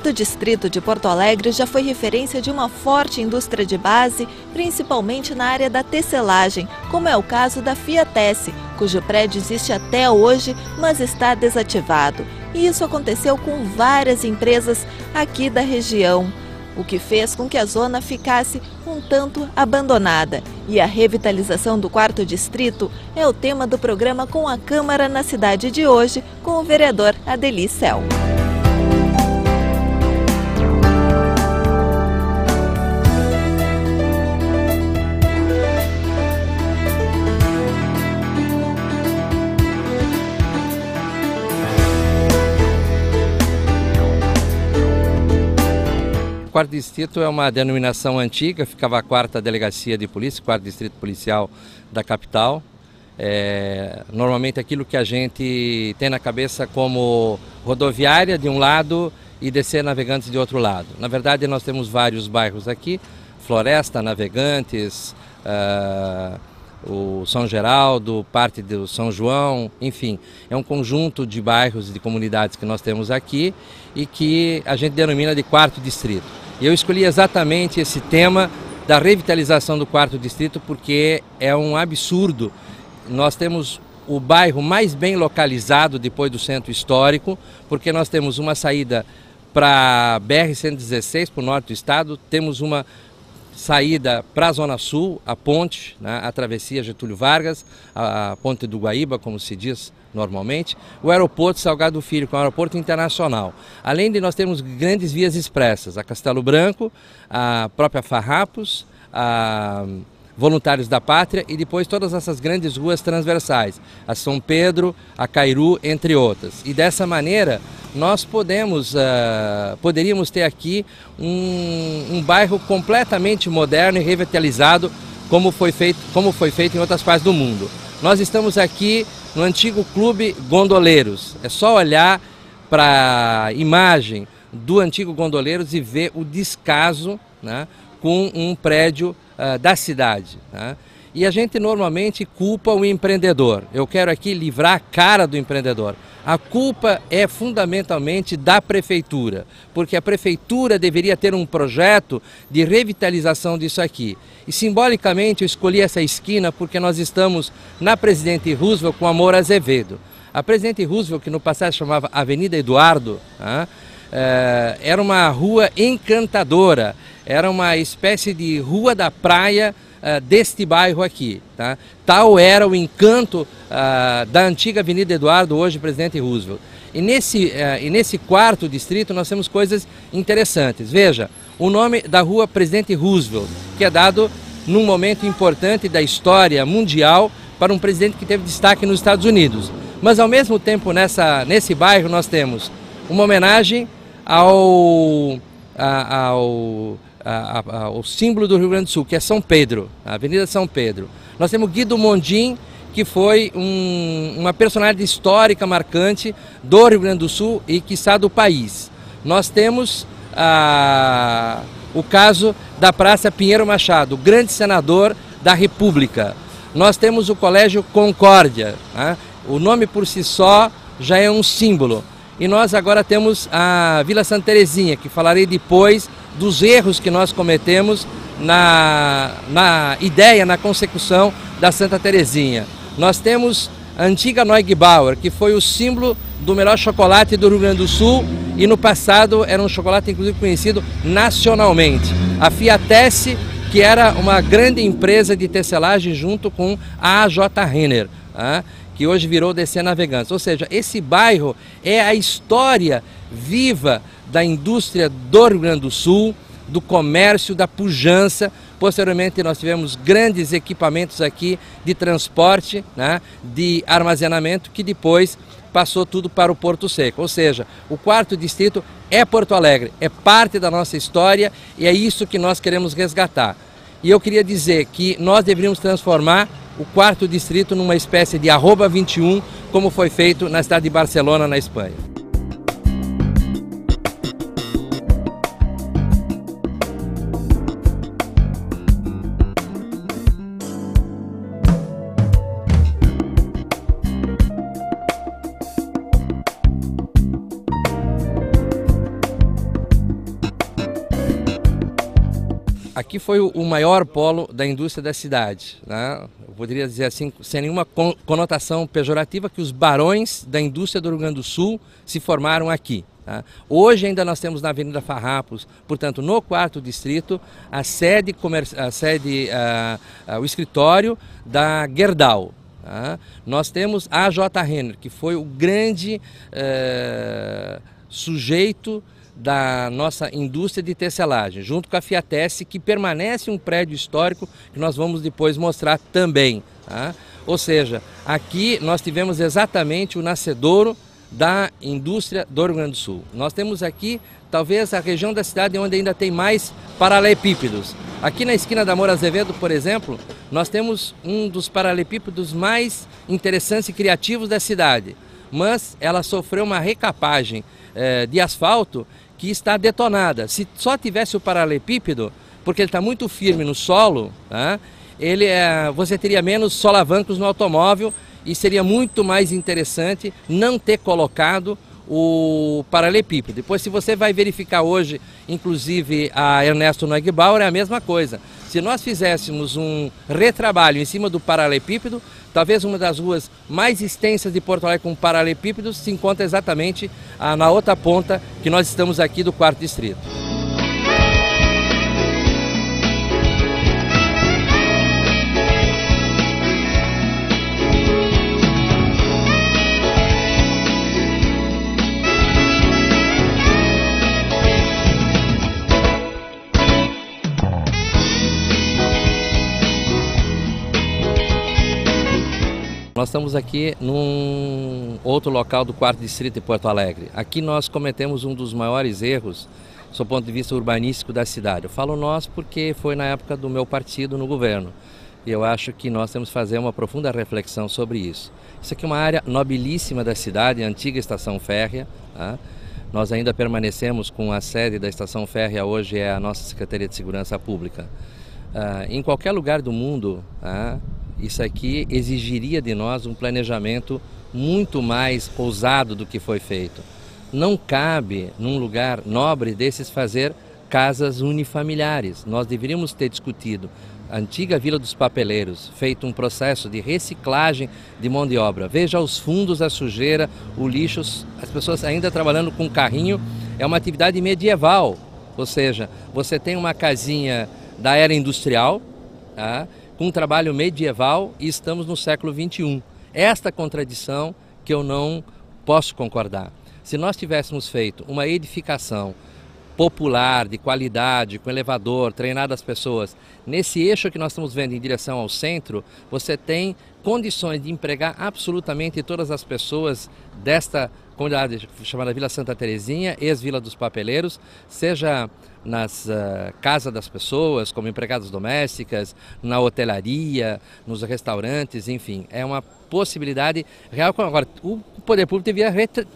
quarto distrito de Porto Alegre já foi referência de uma forte indústria de base, principalmente na área da tecelagem, como é o caso da Fiatesse, cujo prédio existe até hoje, mas está desativado. E isso aconteceu com várias empresas aqui da região, o que fez com que a zona ficasse um tanto abandonada. E a revitalização do quarto distrito é o tema do programa Com a Câmara na cidade de hoje, com o vereador Adelis Cel. O quarto distrito é uma denominação antiga, ficava a quarta delegacia de polícia, quarto distrito policial da capital. Normalmente aquilo que a gente tem na cabeça como rodoviária de um lado e descer Navegantes de outro lado. Na verdade nós temos vários bairros aqui, Floresta, Navegantes, o São Geraldo, parte do São João, enfim, é um conjunto de bairros e de comunidades que nós temos aqui e que a gente denomina de quarto distrito. Eu escolhi exatamente esse tema da revitalização do quarto distrito porque é um absurdo. Nós temos o bairro mais bem localizado depois do centro histórico, porque nós temos uma saída para BR-116, para o norte do estado, temos uma saída para a Zona Sul, a ponte, né, a travessia Getúlio Vargas, a ponte do Guaíba, como se diz normalmente, o aeroporto Salgado Filho, que é um aeroporto internacional. Além de nós termos grandes vias expressas, a Castelo Branco, a própria Farrapos, a Voluntários da Pátria e depois todas essas grandes ruas transversais, a São Pedro, a Cairu, entre outras. E dessa maneira nós poderíamos ter aqui um bairro completamente moderno e revitalizado, como foi feito em outras partes do mundo. Nós estamos aqui no antigo Clube Gondoleiros. É só olhar para a imagem do antigo Gondoleiros e ver o descaso, né, com um prédio da cidade, né? E a gente normalmente culpa o empreendedor. Eu quero aqui livrar a cara do empreendedor. A culpa é fundamentalmente da prefeitura, porque a prefeitura deveria ter um projeto de revitalização disso aqui. E simbolicamente eu escolhi essa esquina porque nós estamos na Presidente Roosevelt com a Moura Azevedo. A Presidente Roosevelt, que no passado chamava Avenida Eduardo, era uma rua encantadora, era uma espécie de rua da praia deste bairro aqui, tá? Tal era o encanto da antiga Avenida Eduardo, hoje Presidente Roosevelt. E nesse quarto distrito nós temos coisas interessantes. Veja, o nome da rua Presidente Roosevelt, que é dado num momento importante da história mundial para um presidente que teve destaque nos Estados Unidos. Mas ao mesmo tempo nesse bairro nós temos uma homenagem ao símbolo do Rio Grande do Sul, que é São Pedro, a Avenida São Pedro. Nós temos Guido Mondim, que foi uma personalidade histórica marcante do Rio Grande do Sul e, quiçá, do país. Nós temos o caso da Praça Pinheiro Machado, grande senador da República. Nós temos o Colégio Concórdia, né? O nome por si só já é um símbolo. E nós agora temos a Vila Santa Terezinha, que falarei depois dos erros que nós cometemos na ideia, na consecução da Santa Terezinha. Nós temos a antiga Neugebauer, que foi o símbolo do melhor chocolate do Rio Grande do Sul e no passado era um chocolate inclusive conhecido nacionalmente. A Fiatesse, que era uma grande empresa de tecelagem junto com a AJ Renner, que hoje virou DC Navegantes. Ou seja, esse bairro é a história viva da indústria do Rio Grande do Sul, do comércio, da pujança. Posteriormente nós tivemos grandes equipamentos aqui de transporte, né, de armazenamento, que depois passou tudo para o Porto Seco. Ou seja, o quarto distrito é Porto Alegre, é parte da nossa história e é isso que nós queremos resgatar. E eu queria dizer que nós deveríamos transformar o quarto distrito numa espécie de @21, como foi feito na cidade de Barcelona, na Espanha. Aqui foi o maior polo da indústria da cidade, né? Eu poderia dizer assim, sem nenhuma conotação pejorativa, que os barões da indústria do Rio Grande do Sul se formaram aqui. Tá? Hoje ainda nós temos na Avenida Farrapos, portanto no 4º distrito, o escritório da Gerdau. Tá? Nós temos a J. Renner, que foi o grande sujeito da nossa indústria de tecelagem, junto com a Fiatesse, que permanece um prédio histórico que nós vamos depois mostrar também. Tá? Ou seja, aqui nós tivemos exatamente o nascedouro da indústria do Rio Grande do Sul. Nós temos aqui talvez a região da cidade onde ainda tem mais paralelepípedos. Aqui na esquina da Moura Azevedo, por exemplo, nós temos um dos paralelepípedos mais interessantes e criativos da cidade, mas ela sofreu uma recapagem de asfalto que está detonada. Se só tivesse o paralelepípedo, porque ele está muito firme no solo, tá? Você teria menos solavancos no automóvel e seria muito mais interessante não ter colocado o paralelepípedo. Depois, se você vai verificar hoje, inclusive a Ernesto Neugebauer, é a mesma coisa. Se nós fizéssemos um retrabalho em cima do paralelepípedo, talvez uma das ruas mais extensas de Porto Alegre com paralelepípedos se encontra exatamente na outra ponta que nós estamos aqui do 4º distrito. Nós estamos aqui num outro local do 4º distrito de Porto Alegre. Aqui nós cometemos um dos maiores erros, do ponto de vista urbanístico da cidade. Eu falo nós porque foi na época do meu partido no governo. E eu acho que nós temos que fazer uma profunda reflexão sobre isso. Isso aqui é uma área nobilíssima da cidade, a antiga estação férrea. Tá? Nós ainda permanecemos com a sede da estação férrea, hoje é a nossa Secretaria de Segurança Pública. Em qualquer lugar do mundo, isso aqui exigiria de nós um planejamento muito mais ousado do que foi feito. Não cabe, num lugar nobre desses, fazer casas unifamiliares. Nós deveríamos ter discutido a antiga Vila dos Papeleiros, feito um processo de reciclagem de mão de obra. Veja os fundos, a sujeira, o lixo, as pessoas ainda trabalhando com carrinho. É uma atividade medieval, ou seja, você tem uma casinha da era industrial, tá? Com um trabalho medieval, e estamos no século XXI. Esta contradição que eu não posso concordar. Se nós tivéssemos feito uma edificação popular, de qualidade, com elevador, treinado as pessoas, nesse eixo que nós estamos vendo em direção ao centro, você tem condições de empregar absolutamente todas as pessoas desta comunidade chamada Vila Santa Terezinha, ex-Vila dos Papeleiros, seja nas casas das pessoas, como empregadas domésticas, na hotelaria, nos restaurantes, enfim. É uma possibilidade real. Agora, o poder público devia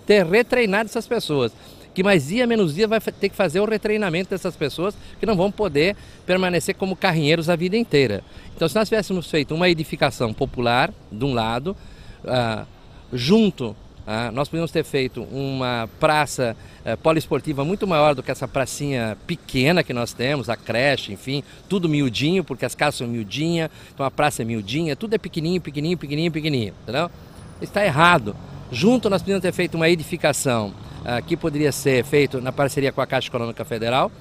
ter retreinado essas pessoas, que mais dia menos dia vai ter que fazer o retreinamento dessas pessoas, que não vão poder permanecer como carrinheiros a vida inteira. Então, se nós tivéssemos feito uma edificação popular, de um lado, nós podíamos ter feito uma praça poliesportiva muito maior do que essa pracinha pequena que nós temos, a creche, enfim, tudo miudinho, porque as casas são miudinhas, então a praça é miudinha, tudo é pequenininho, pequenininho, pequenininho, pequenininho, entendeu? Está errado. Junto nós podíamos ter feito uma edificação que poderia ser feito na parceria com a Caixa Econômica Federal,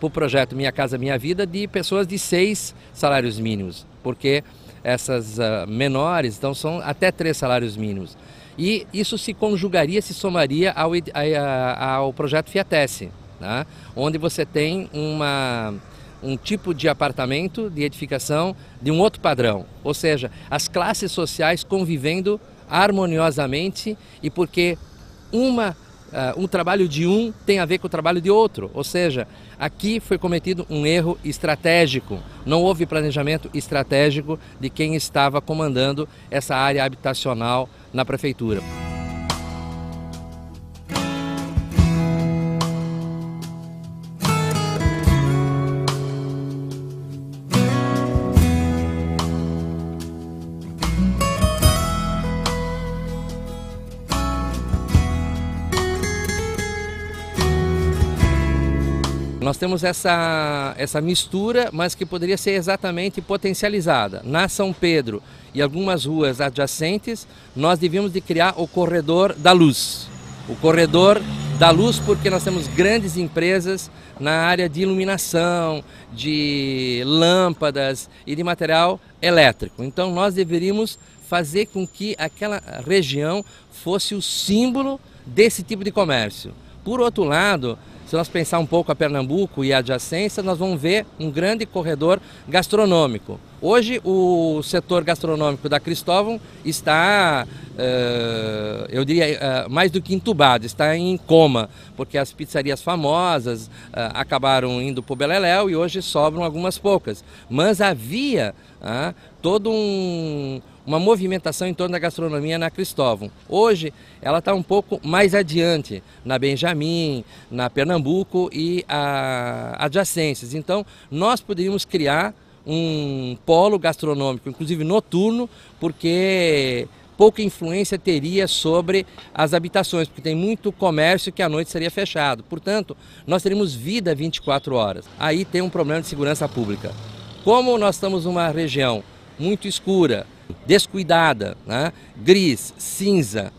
para o projeto Minha Casa Minha Vida, de pessoas de 6 salários mínimos, porque essas menores então são até 3 salários mínimos. E isso se conjugaria, se somaria ao projeto Fiatesse, né? Onde você tem um tipo de apartamento, de edificação, de um outro padrão. Ou seja, as classes sociais convivendo harmoniosamente, e porque um trabalho de um tem a ver com o trabalho de outro. Ou seja, aqui foi cometido um erro estratégico. Não houve planejamento estratégico de quem estava comandando essa área habitacional na prefeitura. Nós temos essa mistura, mas que poderia ser exatamente potencializada. Na São Pedro e algumas ruas adjacentes, nós devíamos de criar o corredor da luz. O corredor da luz, porque nós temos grandes empresas na área de iluminação, de lâmpadas e de material elétrico. Então nós deveríamos fazer com que aquela região fosse o símbolo desse tipo de comércio. Por outro lado, se nós pensar um pouco a Pernambuco e a adjacência, nós vamos ver um grande corredor gastronômico. Hoje o setor gastronômico da Cristóvão está, eu diria, mais do que entubado, está em coma, porque as pizzarias famosas acabaram indo para o Beleléu e hoje sobram algumas poucas. Mas havia todo uma movimentação em torno da gastronomia na Cristóvão. Hoje ela está um pouco mais adiante, na Benjamin, na Pernambuco e adjacências. Então nós poderíamos criar um polo gastronômico, inclusive noturno, porque pouca influência teria sobre as habitações, porque tem muito comércio que à noite seria fechado. Portanto, nós teríamos vida 24 horas. Aí tem um problema de segurança pública. Como nós estamos numa região muito escura, descuidada, gris, cinza,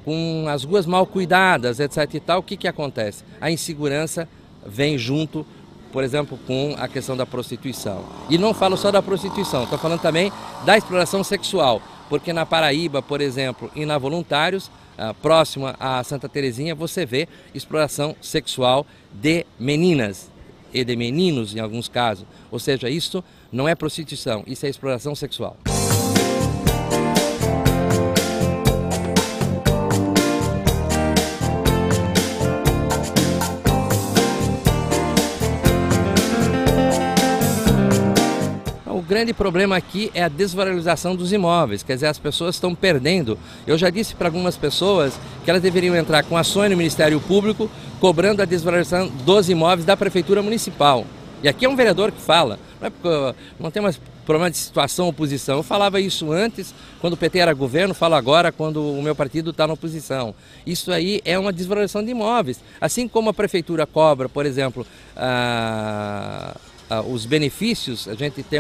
com as ruas mal cuidadas, etc. e tal, o que acontece? A insegurança vem junto, por exemplo, com a questão da prostituição. E não falo só da prostituição, estou falando também da exploração sexual, porque na Paraíba, por exemplo, e na Voluntários, próxima a Santa Terezinha, você vê exploração sexual de meninas e de meninos em alguns casos. Ou seja, isso não é prostituição, isso é exploração sexual. O grande problema aqui é a desvalorização dos imóveis, quer dizer, as pessoas estão perdendo. Eu já disse para algumas pessoas que elas deveriam entrar com ações no Ministério Público cobrando a desvalorização dos imóveis da Prefeitura Municipal. E aqui é um vereador que fala, não é porque não tem mais problema de situação oposição. Eu falava isso antes, quando o PT era governo, falo agora quando o meu partido está na oposição. Isso aí é uma desvalorização de imóveis. Assim como a Prefeitura cobra, por exemplo, os benefícios, a gente tem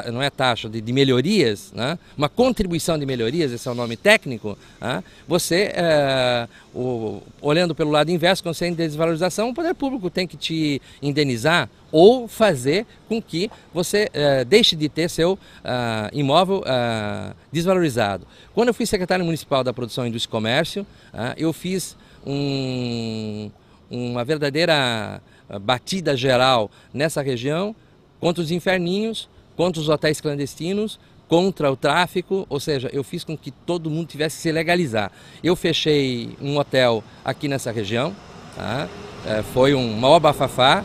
não é taxa de melhorias, uma contribuição de melhorias, esse é o nome técnico. Você, olhando pelo lado inverso, quando você tem desvalorização, o poder público tem que te indenizar ou fazer com que você deixe de ter seu imóvel desvalorizado. Quando eu fui secretário municipal da Produção, Indústria e Comércio, eu fiz uma verdadeira batida geral nessa região, contra os inferninhos, contra os hotéis clandestinos, contra o tráfico, ou seja, eu fiz com que todo mundo tivesse que se legalizar. Eu fechei um hotel aqui nessa região, foi um maior bafafá,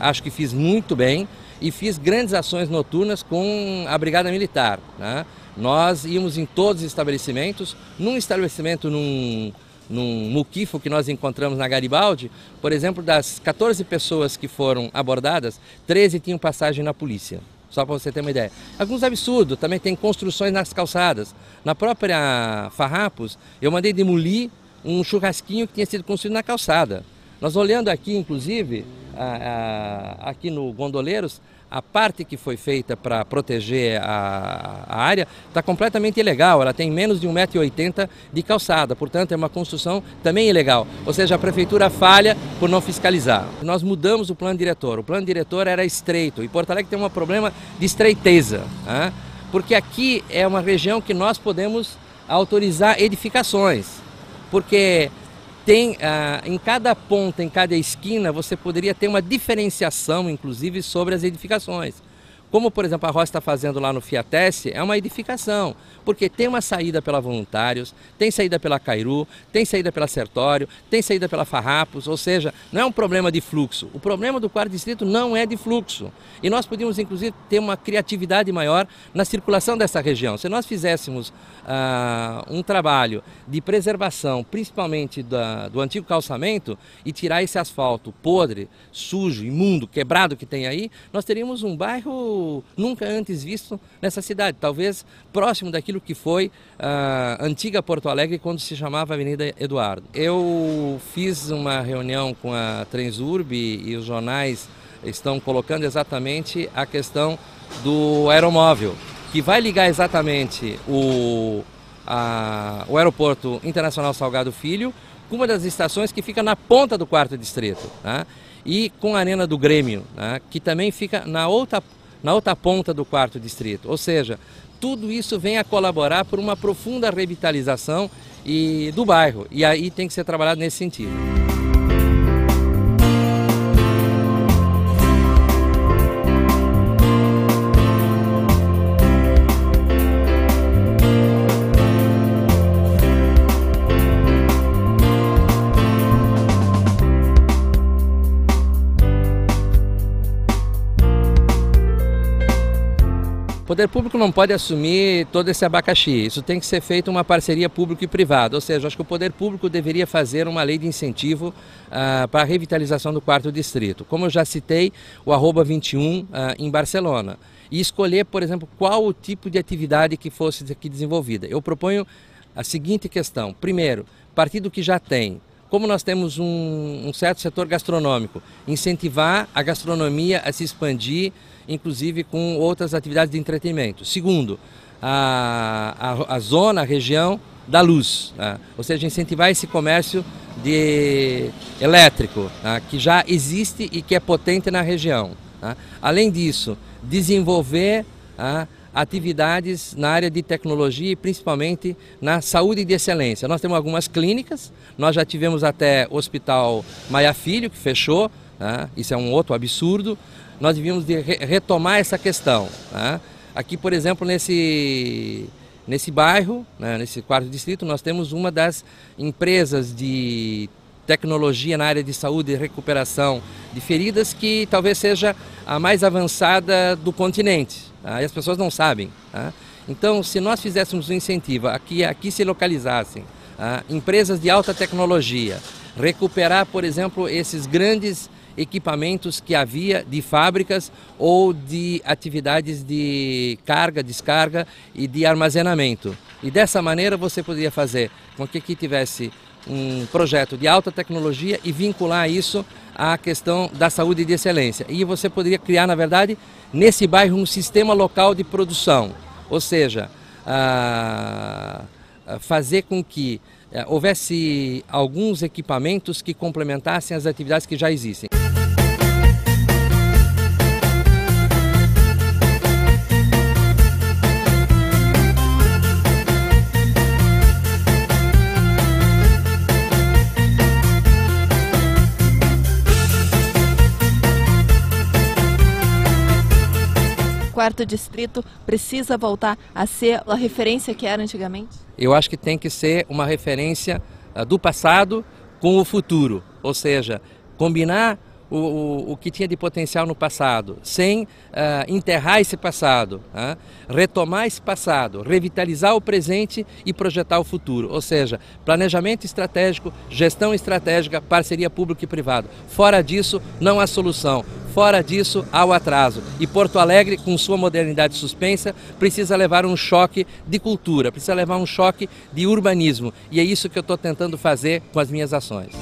acho que fiz muito bem e fiz grandes ações noturnas com a Brigada Militar. Nós íamos em todos os estabelecimentos, num estabelecimento, num muquifo que nós encontramos na Garibaldi, por exemplo, das 14 pessoas que foram abordadas, 13 tinham passagem na polícia, só para você ter uma ideia. Alguns absurdos, também tem construções nas calçadas. Na própria Farrapos, eu mandei demolir um churrasquinho que tinha sido construído na calçada. Nós olhando aqui, inclusive, aqui no Gondoleiros, a parte que foi feita para proteger a área está completamente ilegal, ela tem menos de 1,80 m de calçada, portanto é uma construção também ilegal, ou seja, a prefeitura falha por não fiscalizar. Nós mudamos o plano diretor era estreito e Porto Alegre tem um problema de estreiteza, porque aqui é uma região que nós podemos autorizar edificações, porque tem, em cada ponta, em cada esquina, você poderia ter uma diferenciação, inclusive, sobre as edificações. Como, por exemplo, a Roça está fazendo lá no Fiatesse, é uma edificação, porque tem uma saída pela Voluntários, tem saída pela Cairu, tem saída pela Sertório, tem saída pela Farrapos, ou seja, não é um problema de fluxo. O problema do quarto distrito não é de fluxo. E nós podíamos, inclusive, ter uma criatividade maior na circulação dessa região. Se nós fizéssemos um trabalho de preservação, principalmente do antigo calçamento, e tirar esse asfalto podre, sujo, imundo, quebrado que tem aí, nós teríamos um bairro algo nunca antes visto nessa cidade, talvez próximo daquilo que foi a antiga Porto Alegre quando se chamava Avenida Eduardo. Eu fiz uma reunião com a Transurb e os jornais estão colocando exatamente a questão do aeromóvel, que vai ligar exatamente o Aeroporto Internacional Salgado Filho com uma das estações que fica na ponta do 4º distrito, né? E com a Arena do Grêmio, né? Que também fica na outra ponta do 4º distrito. Ou seja, tudo isso vem a colaborar por uma profunda revitalização do bairro, e aí tem que ser trabalhado nesse sentido. O poder público não pode assumir todo esse abacaxi, isso tem que ser feito uma parceria público e privada, ou seja, acho que o poder público deveria fazer uma lei de incentivo para a revitalização do 4º distrito, como eu já citei, o Arroba 21 em Barcelona, e escolher, por exemplo, qual o tipo de atividade que fosse aqui desenvolvida. Eu proponho a seguinte questão: primeiro, partir do que já tem. Como nós temos um certo setor gastronômico, incentivar a gastronomia a se expandir, inclusive com outras atividades de entretenimento. Segundo, a zona, a região da luz, né? Ou seja, incentivar esse comércio elétrico, né? Que já existe e que é potente na região, né? Além disso, desenvolver atividades na área de tecnologia e principalmente na saúde de excelência. Nós temos algumas clínicas, nós já tivemos até o Hospital Maia Filho, que fechou, né? Isso é um outro absurdo. Nós devíamos retomar essa questão, né? Aqui, por exemplo, nesse bairro, né, nesse 4º distrito, nós temos uma das empresas de tecnologia na área de saúde e recuperação de feridas que talvez seja a mais avançada do continente, tá? E as pessoas não sabem, tá? Então, se nós fizéssemos um incentivo aqui se localizassem empresas de alta tecnologia, recuperar, por exemplo, esses grandes equipamentos que havia de fábricas ou de atividades de carga, descarga e de armazenamento. E dessa maneira você poderia fazer com que aqui tivesse um projeto de alta tecnologia e vincular isso à questão da saúde de excelência. E você poderia criar, na verdade, nesse bairro um sistema local de produção, ou seja, fazer com que houvesse alguns equipamentos que complementassem as atividades que já existem. O 4º distrito precisa voltar a ser a referência que era antigamente? Eu acho que tem que ser uma referência do passado com o futuro, ou seja, combinar o que tinha de potencial no passado, sem enterrar esse passado, retomar esse passado, revitalizar o presente e projetar o futuro, ou seja, planejamento estratégico, gestão estratégica, parceria público e privado. Fora disso, não há solução. Fora disso, há o atraso. E Porto Alegre, com sua modernidade suspensa, precisa levar um choque de cultura, precisa levar um choque de urbanismo. E é isso que eu estou tentando fazer com as minhas ações.